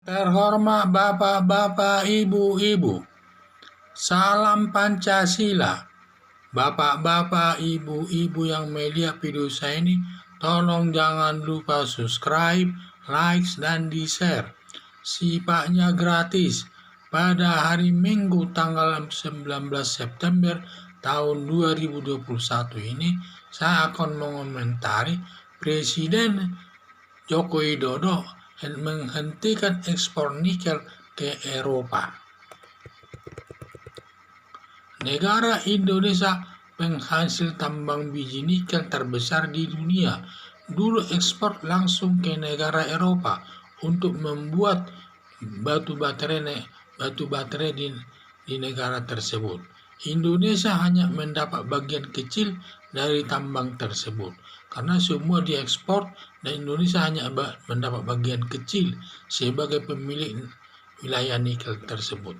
Terhormat Bapak-Bapak, Ibu-Ibu, salam Pancasila. Bapak-Bapak, Ibu-Ibu yang melihat video saya ini, tolong jangan lupa subscribe, like, dan di-share. Sifatnya gratis. Pada hari Minggu tanggal 19 September tahun 2021 ini, saya akan mengomentari Presiden Joko Widodo menghentikan ekspor nikel ke Eropa. Negara Indonesia penghasil tambang biji nikel terbesar di dunia. Dulu ekspor langsung ke negara Eropa untuk membuat batu baterai di negara tersebut. Indonesia hanya mendapat bagian kecil dari tambang tersebut karena semua diekspor dan Indonesia hanya mendapat bagian kecil sebagai pemilik wilayah nikel tersebut.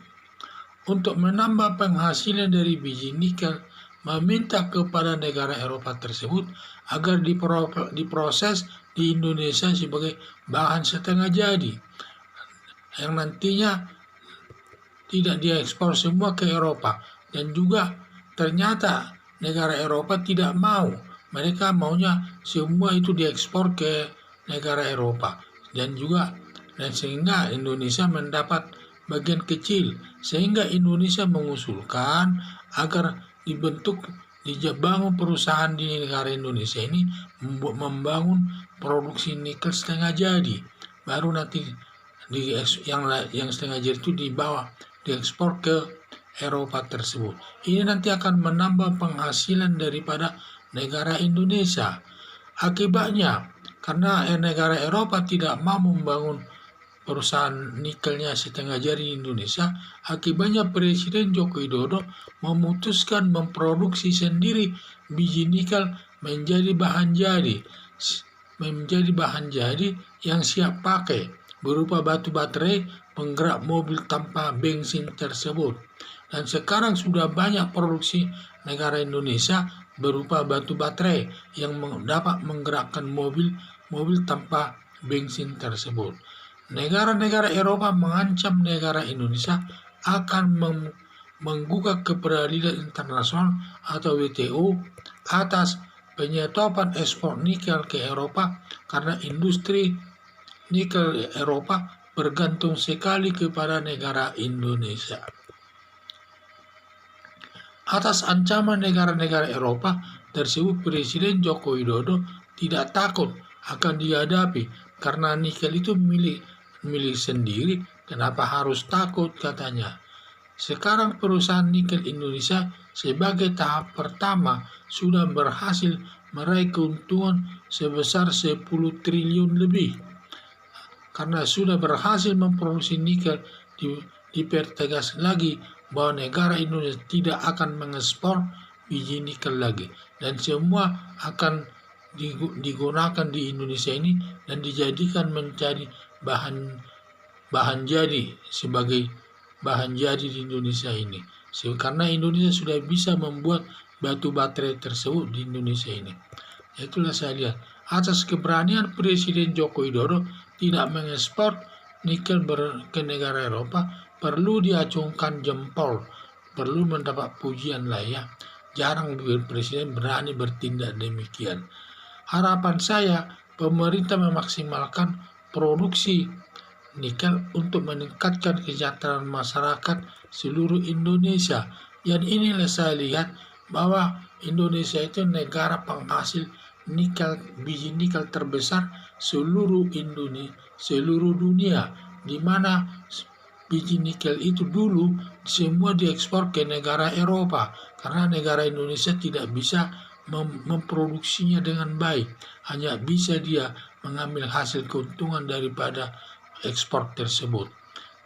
Untuk menambah penghasilan dari biji nikel, meminta kepada negara Eropa tersebut agar diproses di Indonesia sebagai bahan setengah jadi yang nantinya tidak diekspor semua ke Eropa. Dan juga ternyata negara Eropa tidak mau, mereka maunya semua itu diekspor ke negara Eropa dan sehingga Indonesia mendapat bagian kecil, sehingga Indonesia mengusulkan agar dibangun perusahaan di negara Indonesia ini membangun produksi nikel setengah jadi, baru nanti yang setengah jadi itu diekspor ke Eropa tersebut. Ini nanti akan menambah penghasilan daripada negara Indonesia. Akibatnya, karena negara Eropa tidak mau membangun perusahaan nikelnya setengah jadi di Indonesia, akibatnya Presiden Joko Widodo memutuskan memproduksi sendiri biji nikel menjadi bahan jadi yang siap pakai berupa batu baterai penggerak mobil tanpa bensin tersebut. Dan sekarang sudah banyak produksi negara Indonesia berupa batu baterai yang dapat menggerakkan mobil tanpa bensin tersebut. Negara-negara Eropa mengancam negara Indonesia akan menggugat ke peradilan internasional atau WTO atas penyetopan ekspor nikel ke Eropa karena industri nikel Eropa bergantung sekali kepada negara Indonesia. Atas ancaman negara-negara Eropa tersebut, Presiden Joko Widodo tidak takut akan dihadapi karena nikel itu milik sendiri. Kenapa harus takut, katanya. Sekarang perusahaan nikel Indonesia sebagai tahap pertama sudah berhasil meraih keuntungan sebesar 10 triliun lebih. Karena sudah berhasil memproduksi nikel, dipertegas lagi bahwa negara Indonesia tidak akan mengekspor biji nikel lagi, dan semua akan digunakan di Indonesia ini dan dijadikan menjadi bahan jadi sebagai bahan jadi di Indonesia ini. Karena Indonesia sudah bisa membuat batu baterai tersebut di Indonesia ini. Itulah saya lihat atas keberanian Presiden Joko Widodo tidak mengekspor nikel ke negara Eropa perlu diacungkan jempol, perlu mendapat pujian lah ya. Jarang Presiden berani bertindak demikian. Harapan saya pemerintah memaksimalkan produksi nikel untuk meningkatkan kesejahteraan masyarakat seluruh Indonesia. Dan inilah saya lihat bahwa Indonesia itu negara penghasil biji nikel terbesar seluruh dunia, di mana biji nikel itu dulu semua diekspor ke negara Eropa karena negara Indonesia tidak bisa memproduksinya dengan baik, hanya bisa dia mengambil hasil keuntungan daripada ekspor tersebut.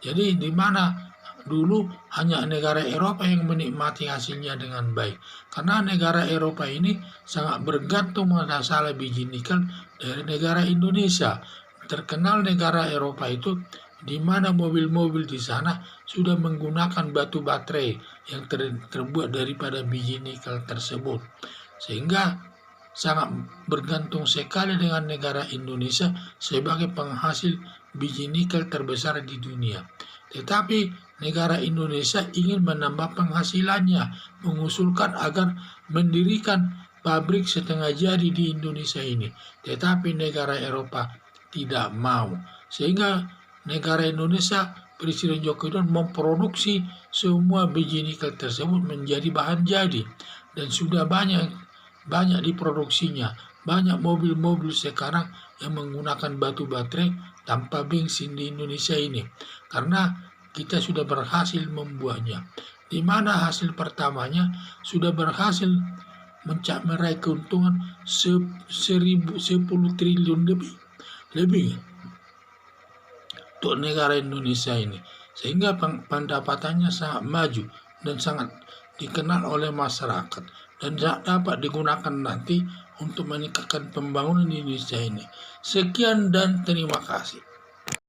Jadi di mana dulu hanya negara Eropa yang menikmati hasilnya dengan baik, karena negara Eropa ini sangat bergantung masalah biji nikel dari negara Indonesia. Terkenal negara Eropa itu di mana mobil-mobil di sana sudah menggunakan batu baterai yang terbuat daripada biji nikel tersebut, sehingga sangat bergantung sekali dengan negara Indonesia sebagai penghasil biji nikel terbesar di dunia. Tetapi negara Indonesia ingin menambah penghasilannya, mengusulkan agar mendirikan pabrik setengah jadi di Indonesia ini. Tetapi negara Eropa tidak mau. Sehingga negara Indonesia, Presiden Joko Widodo memproduksi semua biji nikel tersebut menjadi bahan jadi. Dan sudah banyak diproduksinya. Banyak mobil-mobil sekarang yang menggunakan batu baterai tanpa bensin di Indonesia ini. Karena kita sudah berhasil membuatnya. Di mana hasil pertamanya sudah berhasil meraih keuntungan 10 triliun lebih untuk negara Indonesia ini. Sehingga pendapatannya sangat maju dan sangat dikenal oleh masyarakat. Dan dapat digunakan nanti untuk meningkatkan pembangunan di Indonesia ini. Sekian dan terima kasih.